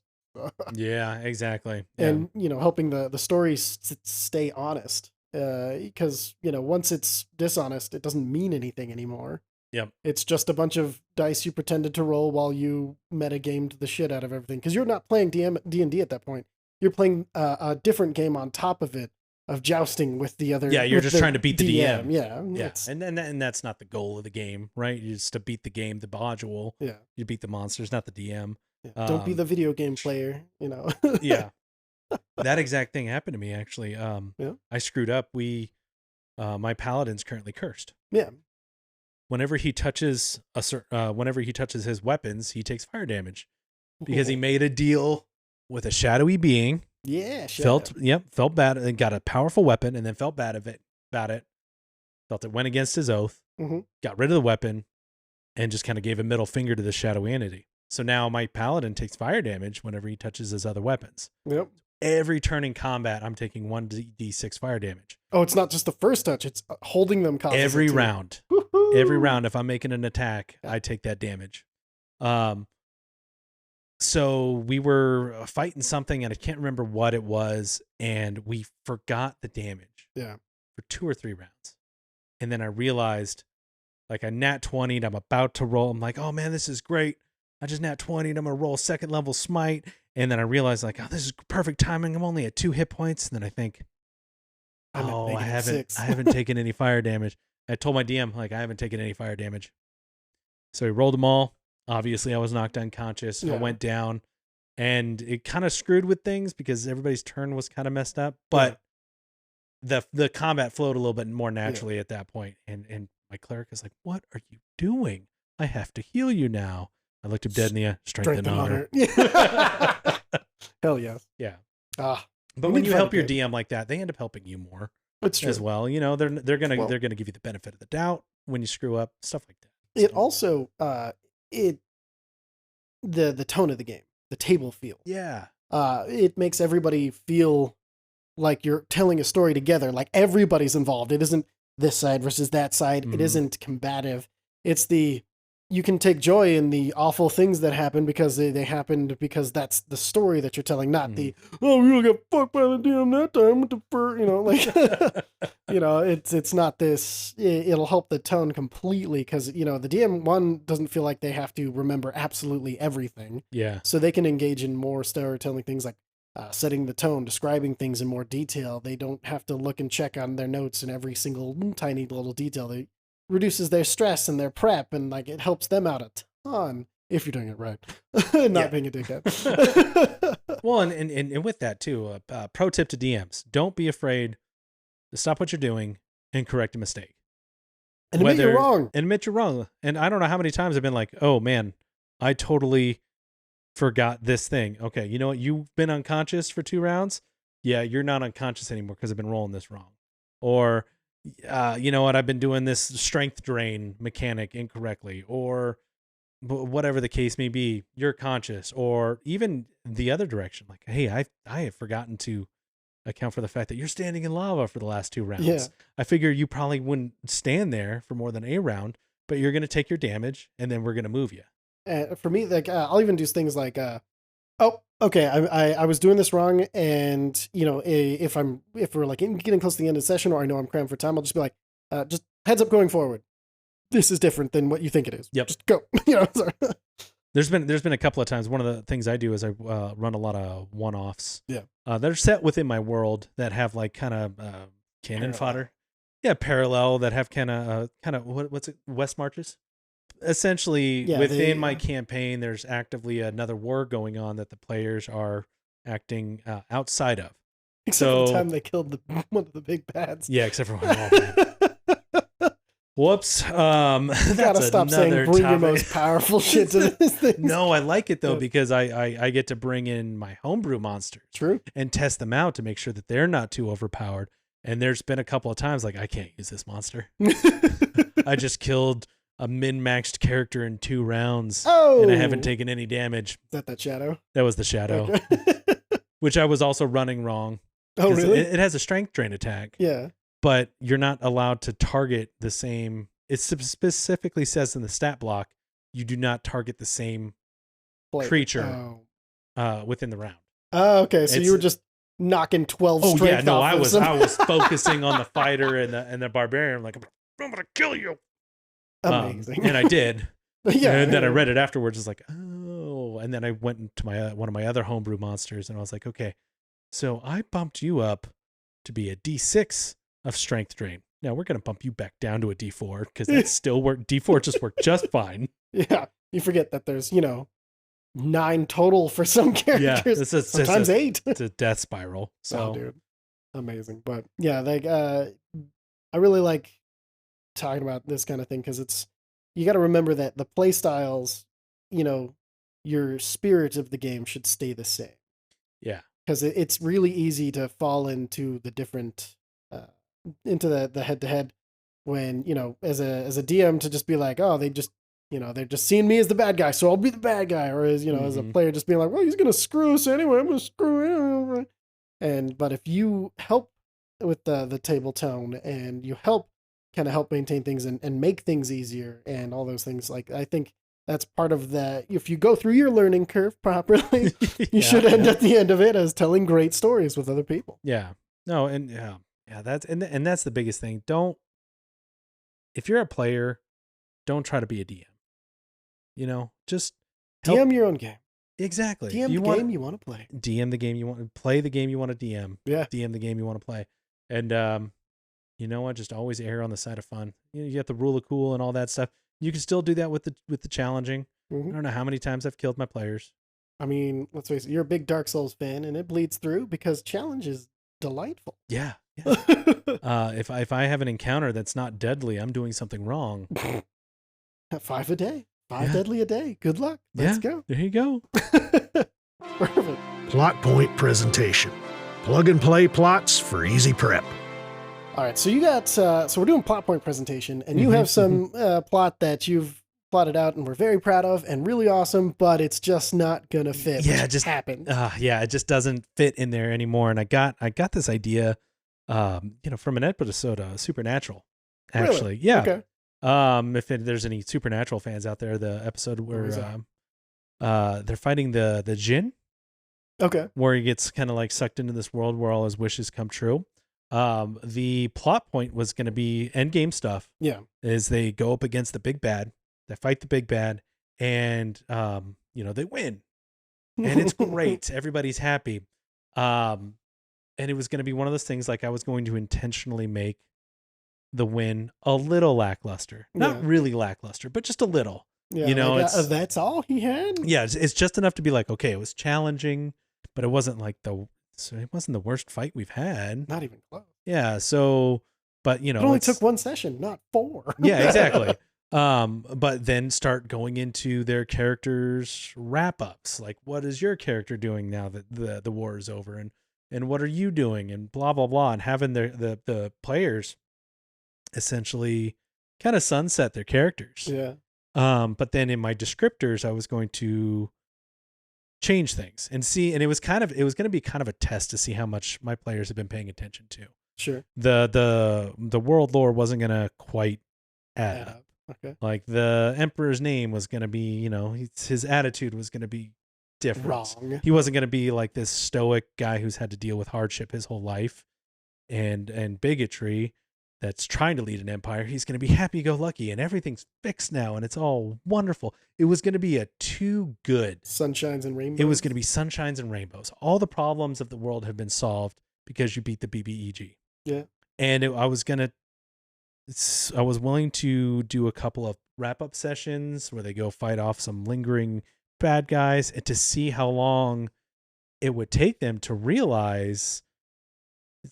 Yeah, exactly. Yeah. And helping the story stay honest, because once it's dishonest, it doesn't mean anything anymore. Yep. It's just a bunch of dice you pretended to roll while you metagamed the shit out of everything. Because you're not playing D&D at that point. You're playing a different game on top of it of jousting with the other. Yeah, you're just trying to beat the DM. Yeah. Yeah. And that's not the goal of the game, right? You just to beat the game, the module. Yeah. You beat the monsters, not the DM. Yeah. Don't be the video game player, Yeah. That exact thing happened to me, actually. Yeah. I screwed up. My paladin's currently cursed. Yeah. Whenever he touches his weapons, he takes fire damage because he made a deal with a shadowy being. Yeah. Felt bad and got a powerful weapon and then felt bad about it. Felt it went against his oath. Mm-hmm. Got rid of the weapon and just kind of gave a middle finger to the shadowy entity. So now my paladin takes fire damage whenever he touches his other weapons. Yep. Every turn in combat, I'm taking 1d6 fire damage. Oh, it's not just the first touch; it's holding them. Every round. Woo-hoo! Every round, if I'm making an attack, I take that damage. So we were fighting something, and I can't remember what it was, and we forgot the damage. Yeah. For 2 or 3 rounds, and then I realized, like I nat 20'd, I'm about to roll. I'm like, oh man, this is great. I just nat 20'd. I'm gonna roll 2nd level smite. And then I realized, like, oh, this is perfect timing. I'm only at 2 hit points. And then I think, I haven't taken any fire damage. I told my DM, like, I haven't taken any fire damage. So he rolled them all. Obviously, I was knocked unconscious. Yeah. I went down, and it kind of screwed with things because everybody's turn was kind of messed up. But the combat flowed a little bit more naturally at that point. And my cleric is like, what are you doing? I have to heal you now. I looked him dead in the eye. Strength and honor. Hell yes. Yeah. But when you help your DM like that, they end up helping you more. It's true. As well. They're gonna give you the benefit of the doubt when you screw up, stuff like that. It also the tone of the game, the table feel. Yeah. It makes everybody feel like you're telling a story together, like everybody's involved. It isn't this side versus that side. Mm-hmm. It isn't combative. It's you can take joy in the awful things that happen because they happened because that's the story that you're telling, not we really got fucked by the DM that time with the fur, it's not this. It'll help the tone completely because, the DM one doesn't feel like they have to remember absolutely everything. Yeah. So they can engage in more storytelling things like setting the tone, describing things in more detail. They don't have to look and check on their notes in every single tiny little detail. They reduces their stress and their prep, and like it helps them out a ton if you're doing it right. Not being a dickhead. Well, and with that too, pro tip to DMs: don't be afraid to stop what you're doing and correct a mistake. And admit you're wrong. Admit you're wrong. And I don't know how many times I've been like, oh man, I totally forgot this thing. Okay, you know what? You've been unconscious for 2 rounds. Yeah, you're not unconscious anymore because I've been rolling this wrong. Or you know what? I've been doing this strength drain mechanic incorrectly, or whatever the case may be. You're conscious, or even the other direction. Like, hey, I have forgotten to account for the fact that you're standing in lava for the last 2 rounds. Yeah. I figure you probably wouldn't stand there for more than a round, but you're going to take your damage, and then we're going to move you. For me, like I'll even do things like, oh, okay, I was doing this wrong, and if we're like getting close to the end of the session, or I know I'm crammed for time, I'll just be like, just heads up going forward. This is different than what you think it is. Yep. Just go. Sorry. There's been a couple of times. One of the things I do is I run a lot of one-offs. Yeah. That are set within my world that have like kind of cannon fodder. Yeah, parallel that have kind of what's it? West marches. Essentially, within my campaign, there's actively another war going on that the players are acting outside of. Except for the time they killed one of the big bads. Yeah, except for one. Whoops. Gotta stop saying bring your most powerful shit to this thing. No, I like it though because I get to bring in my homebrew monsters. True. And test them out to make sure that they're not too overpowered. And there's been a couple of times like I can't use this monster. I just killed min-maxed character in 2 rounds. Oh, and I haven't taken any damage. Is that shadow? That was the shadow, Okay. which I was also running wrong. Oh, really? It has a strength drain attack. Yeah. But you're not allowed to target the same. It specifically says in the stat block, you do not target the same creature within the round. Oh, okay. So you were just knocking 12 strength. Oh yeah, no, off I was focusing on the fighter and the barbarian. I'm like, I'm gonna kill you. Amazing. And I did. Yeah. And then I read it afterwards. It's like, oh. And then I went into my one of my other homebrew monsters, and I was like, okay, so I bumped you up to be a D6 of strength drain. Now we're gonna bump you back down to a D4 because that still worked. D4 just worked just fine. Yeah. You forget that there's 9 total for some characters. Yeah, sometimes 8. It's a death spiral. So, oh, dude, amazing. But yeah, like I really like talking about this kind of thing because you got to remember that the play styles, your spirit of the game should stay the same. Yeah, because it's really easy to fall into the different into the head to head when as a DM to just be like, oh, they just. They're just seeing me as the bad guy, so I'll be the bad guy. Or as as a player, just being like, well, he's gonna screw us anyway. I'm gonna screw him. But if you help with the table tone and you help maintain things and make things easier and all those things, like I think that's part of that. If you go through your learning curve properly, you should end at the end of it as telling great stories with other people. Yeah. No, and that's that's the biggest thing. If you're a player, don't try to be a DM. Just DM your own game. Exactly. DM the game you want to play. DM the game you want to play. The game you want to DM. Yeah. DM the game you want to play. And you know what? Just always err on the side of fun. You get the rule of cool and all that stuff. You can still do that with the challenging. Mm-hmm. I don't know how many times I've killed my players. I mean, let's face it. You're a big Dark Souls fan, and it bleeds through because challenge is delightful. Yeah. If I have an encounter that's not deadly, I'm doing something wrong. 5 a day. 5 deadly a day. Good luck. Let's go. There you go. Perfect. Plot point presentation. Plug and play plots for easy prep. All right. So you got, so we're doing plot point presentation, and you have some plot that you've plotted out and we're very proud of and really awesome, but it's just not going to fit. Yeah, it just happened. It just doesn't fit in there anymore. And I got this idea, from an episode of Supernatural, actually. Really? Yeah. Okay. If there's any Supernatural fans out there, the episode where they're fighting the djinn. Okay. Where he gets kind of like sucked into this world where all his wishes come true. The plot point was going to be endgame stuff. Yeah. Is they go up against the big bad, they fight the big bad, and they win. And it's great. Everybody's happy. And it was going to be one of those things like I was going to intentionally make the win a little lackluster, not really lackluster, but just a little. Yeah, that's all he had. Yeah, it's just enough to be like, okay, it was challenging, but it wasn't like the worst fight we've had. Not even close. Yeah, so but it only took 1 session, not 4. Yeah, exactly. But then start going into their characters' wrap ups, like what is your character doing now that the war is over, and what are you doing, and blah blah blah, and having the players essentially kind of sunset their characters. Yeah. But then in my descriptors, I was going to change things and see, and it was going to be kind of a test to see how much my players have been paying attention to. Sure. The world lore wasn't going to quite add up. Okay. Like the emperor's name was going to be, his attitude was going to be different. Wrong. He wasn't going to be like this stoic guy who's had to deal with hardship his whole life and bigotry that's trying to lead an empire. He's going to be happy-go-lucky and everything's fixed now and it's all wonderful. It was going to be a too good. Sunshines and rainbows. It was going to be sunshines and rainbows. All the problems of the world have been solved because you beat the BBEG. Yeah. And I was willing to do a couple of wrap-up sessions where they go fight off some lingering bad guys and to see how long it would take them to realize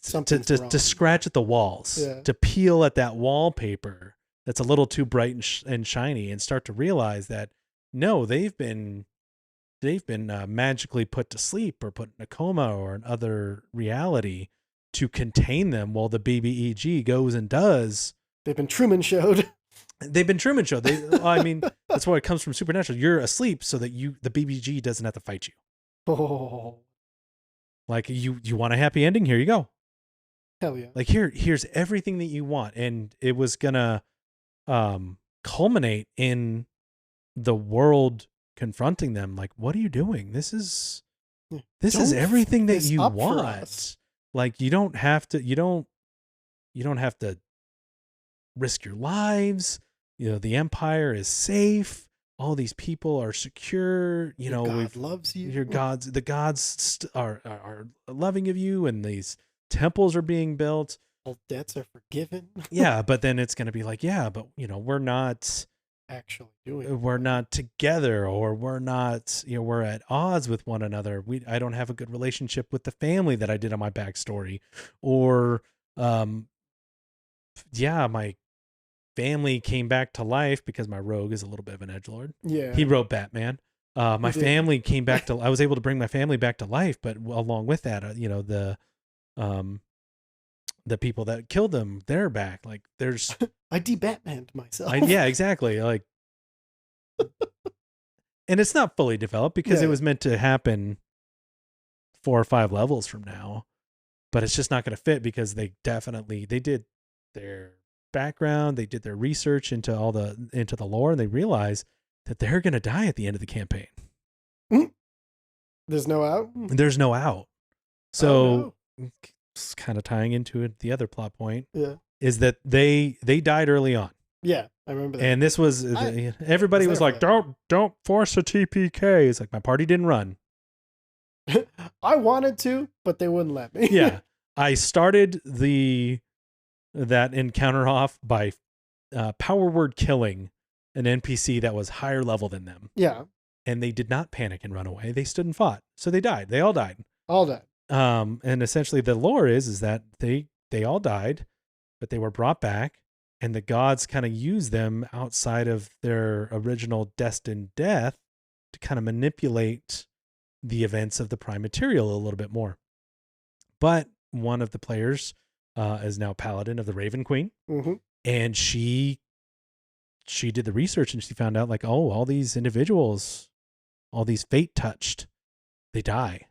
to scratch at the walls, to peel at that wallpaper that's a little too bright and shiny, and start to realize that no, they've been magically put to sleep or put in a coma or another reality to contain them while the BBEG goes and does. They've been Truman showed. They've been Truman Show. I mean, that's why it comes from Supernatural. You're asleep so that the BBG doesn't have to fight you. Oh, Like you want a happy ending? Here you go. hell yeah. Like here's everything that you want. And it was gonna culminate in the world confronting them. Like, what are you doing? This is everything that you want. Like, you don't have to risk your lives. The Empire is safe. All these people are secure. God loves you. The gods are loving of you, and these temples are being built. All debts are forgiven. Yeah, but then it's going to be like, yeah, but we're not actually doing. We're not together, or we're not. We're at odds with one another. I don't have a good relationship with the family that I did on my backstory, or my family came back to life because my rogue is a little bit of an edgelord. Yeah. He wrote Batman. My family came back to, I was able to bring my family back to life, but along with that, the people that killed them, they're back. Like, there's, I de-Batmaned myself. yeah, exactly. Like, and it's not fully developed because it was meant to happen 4 or 5 levels from now, but it's just not going to fit because they did their background, they did their research into the lore, and they realize that they're going to die at the end of the campaign. There's no out. There's no out. So it's kind of tying into it. The other plot point is that they died early on. Yeah, I remember that. And this was everybody was like, don't force a TPK. It's like, my party didn't run. I wanted to, but they wouldn't let me. Yeah, I started that encounter off by power word killing an NPC that was higher level than them. Yeah. And they did not panic and run away. They stood and fought. So they died. They all died. All died. And essentially the lore is that they all died, but they were brought back, and the gods kind of used them outside of their original destined death to kind of manipulate the events of the Prime Material a little bit more. But one of the players is now Paladin of the Raven Queen. Mm-hmm. And she did the research, and she found out, like, oh, all these individuals, all these fate touched, they die.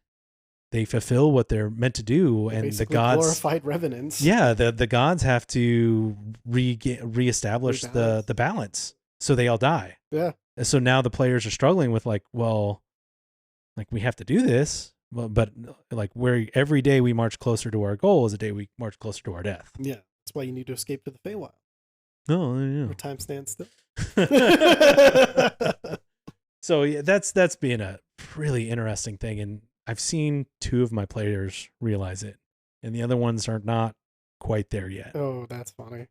They fulfill what they're meant to do. They're and the gods, glorified revenants. Yeah. The gods have to reestablish the balance. So they all die. Yeah. So now the players are struggling with, like, well, like, we have to do this. But like, every day we march closer to our goal is a day we march closer to our death. Yeah, that's why you need to escape to the Feywild. Oh, yeah. Where time stands still. So yeah, that's being a really interesting thing, and I've seen 2 of my players realize it, and the other ones are not quite there yet. Oh, that's funny.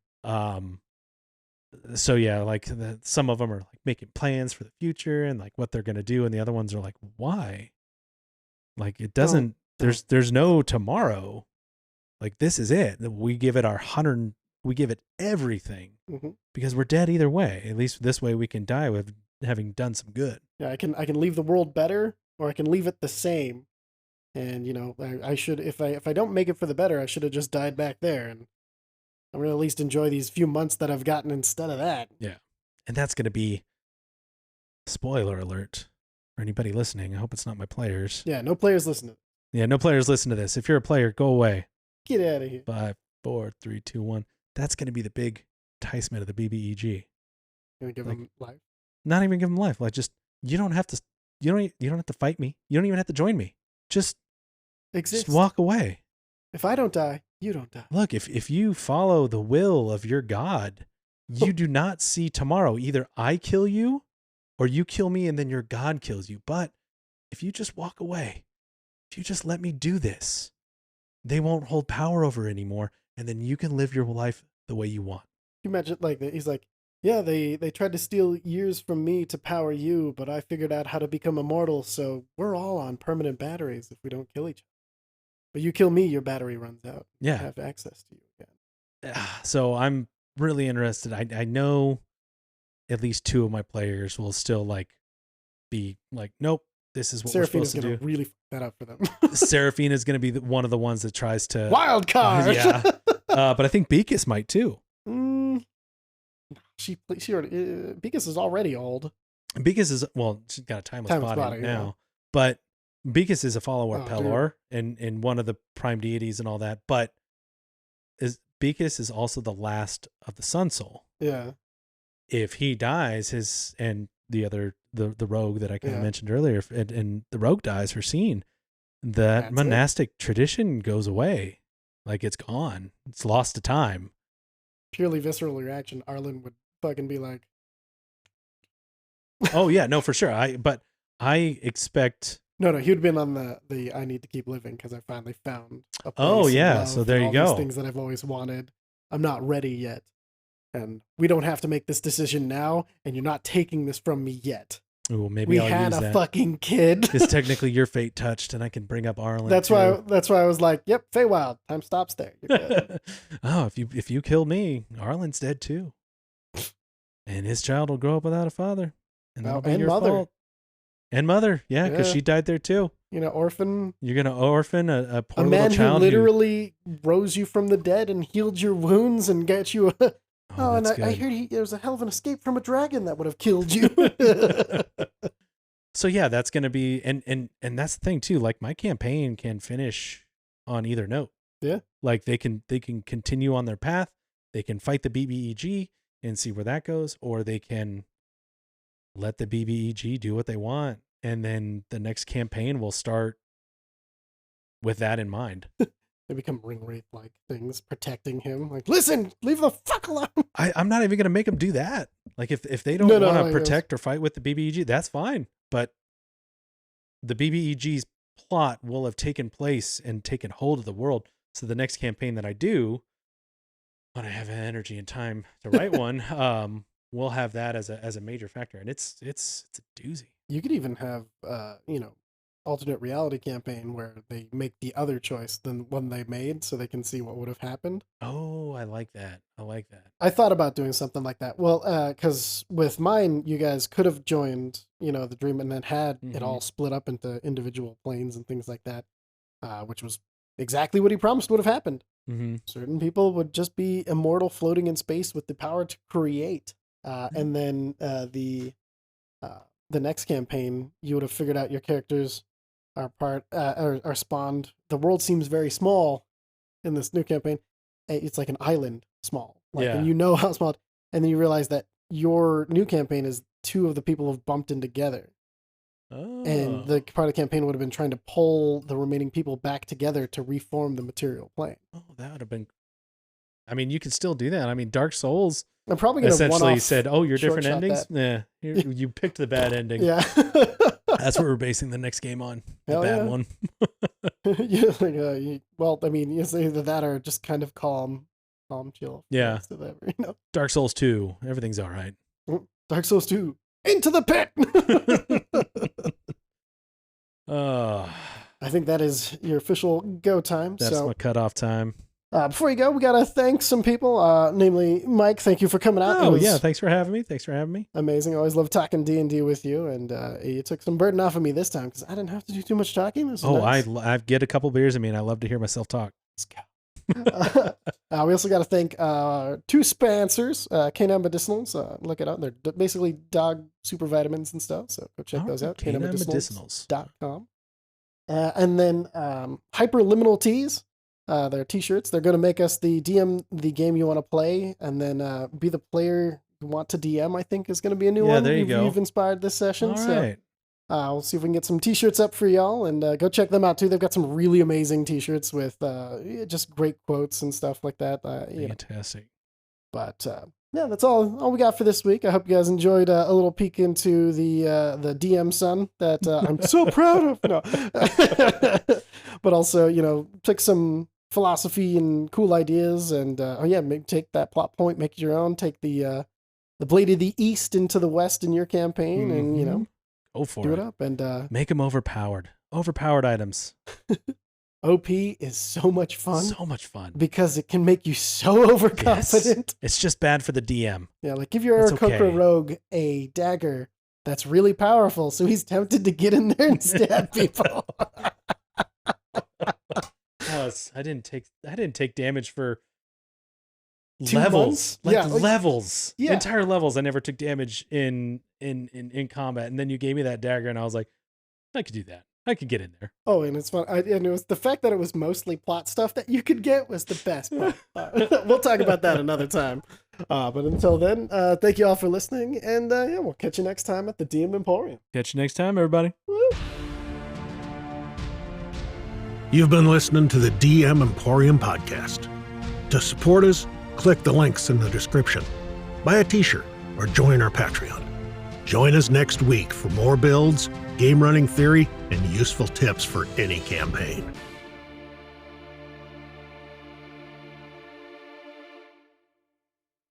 So yeah, like some of them are like making plans for the future and like what they're gonna do, and the other ones are like, why? Like, it doesn't. There's no tomorrow. Like, this is it. We give it our 100. We give it everything because we're dead either way. At least this way we can die with having done some good. Yeah, I can leave the world better, or I can leave it the same. And I should, if I don't make it for the better, I should have just died back there, and I'm gonna at least enjoy these few months that I've gotten instead of that. Yeah, and that's gonna be, spoiler alert for anybody listening. I hope it's not my players. Yeah, no players listening. Yeah, no players listen to this. If you're a player, go away. Get out of here. 5, 4, 3, 2, 1. That's going to be the big enticement of the BBEG. Gonna give them life? Not even give them life. Like, just, you don't have to fight me. You don't even have to join me. Just exist. Just walk away. If I don't die, you don't die. Look, if you follow the will of your God, you do not see tomorrow. Either I kill you, or you kill me and then your God kills you. But if you just walk away, if you just let me do this, they won't hold power over anymore, and then you can live your life the way you want. You imagine, like, he's like, yeah, they tried to steal years from me to power you, but I figured out how to become immortal, so we're all on permanent batteries if we don't kill each other. But you kill me, your battery runs out. Yeah. I have access to you again. So I'm really interested. I know at least 2 of my players will still be like, nope, this is what we're supposed to do. Seraphina's going to really fuck that up for them. Seraphina is going to be one of the ones that tries to... Wild card! Yeah. But I think Beakus might too. she already Beakus is already old. Beakus is she's got a timeless body now, yeah. but Beakus is a follower of Oh, Pelor and one of the prime deities and all that. But Beakus is also the last of the Sun Soul. Yeah. If he dies, and the other the rogue that I kind of mentioned earlier, and the rogue dies for Scene, that monastic tradition goes away. Like it's gone. It's lost to time. Purely visceral reaction. Arlen would fucking be like, oh yeah, no, for sure. I expect. No, he would have been on the I need to keep living because I finally found a place. Oh yeah, of so there you all go. These things that I've always wanted. I'm not ready yet, and we don't have to make this decision now. And you're not taking this from me yet. Ooh, maybe I'll had use a that. Fucking kid. Because technically your fate touched, and I can bring up Arlen. That's why I was like, "Yep, Feywild. Time stops there." You're good. Oh, if you kill me, Arlen's dead too, and his child will grow up without a father, and that'll be your mother. fault. And mother, yeah, because she died there too. Orphan. You're gonna orphan a poor a little man child who literally rose you from the dead and healed your wounds and got you. And I heard there was a hell of an escape from a dragon that would have killed you. So yeah, that's gonna be and that's the thing too. Like my campaign can finish on either note. Yeah, like they can continue on their path. They can fight the BBEG and see where that goes, or they can let the BBEG do what they want, and then the next campaign will start with that in mind. They become ring wraith like things protecting him. Like, listen, leave the fuck alone. I'm not even gonna make them do that. Like if they don't want to protect or fight with the BBEG, that's fine. But the BBEG's plot will have taken place and taken hold of the world. So the next campaign that I do, when I have energy and time to write one, we'll have that as a major factor, and it's a doozy. You could even have alternate reality campaign where they make the other choice than one they made, so they can see what would have happened. Oh, I like that. I thought about doing something like that. Well, because with mine, you guys could have joined, the dream, and then had it all split up into individual planes and things like that, which was exactly what he promised would have happened. Mm-hmm. Certain people would just be immortal, floating in space with the power to create. And then the next campaign, you would have figured out your characters are spawned. The world seems very small in this new campaign. It's like an island small, and you know how small. And then you realize that your new campaign is two of the people have bumped in together. Oh. And the part of the campaign would have been trying to pull the remaining people back together to reform the material plane. Oh, that would have been. I mean, you can still do that. I mean, Dark Souls. I'm probably going to essentially said, "Oh, you're different endings." Yeah, you picked the bad ending. Yeah, that's what we're basing the next game on. The bad one. Well, I mean, it's either that or just kind of calm, chill. Yeah. Whatever, Dark Souls 2, everything's all right. Dark Souls 2, into the pit. I think that is your official go time. That's my cutoff time. Before you go, we got to thank some people, namely Mike. Thank you for coming out. Oh, yeah. Thanks for having me. Amazing. I always love talking D&D with you, and you took some burden off of me this time because I didn't have to do too much talking. Nice. I get a couple beers. I mean, I love to hear myself talk. Let's go. We also got to thank two sponsors, Canine Medicinals. Look it up. They're basically dog super vitamins and stuff, so go check those out. CanineMedicinals.com. And then Hyperliminal Tees. They're t-shirts. They're going to make us the DM the game you want to play, and then be the player you want to DM. I think is going to be a new one. There you go. You've inspired this session. All right. We'll see if we can get some t-shirts up for y'all, and go check them out too. They've got some really amazing t-shirts with just great quotes and stuff like that. Fantastic. But yeah, that's all we got for this week. I hope you guys enjoyed a little peek into the DM son that I'm so proud of. No, but also took some philosophy and cool ideas, and maybe take that plot point, make it your own. Take the Blade of the East into the West in your campaign, and go for do it up and make them overpowered items. OP is so much fun because it can make you so overconfident. Yes. It's just bad for the DM. Yeah, like give your Aarakocra rogue a dagger that's really powerful, so he's tempted to get in there and stab people. I didn't take damage for levels, months? levels, Yeah. entire levels. I never took damage in combat, and then you gave me that dagger, and I was like, I could do that. I could get in there. Oh, and it's fun. And it was the fact that it was mostly plot stuff that you could get was the best part. We'll talk about that another time. But until then, thank you all for listening, and we'll catch you next time at the DM Emporium. Catch you next time, everybody. Woo. You've been listening to the DM Emporium podcast. To support us, click the links in the description. Buy a t-shirt or join our Patreon. Join us next week for more builds, game running theory, and useful tips for any campaign.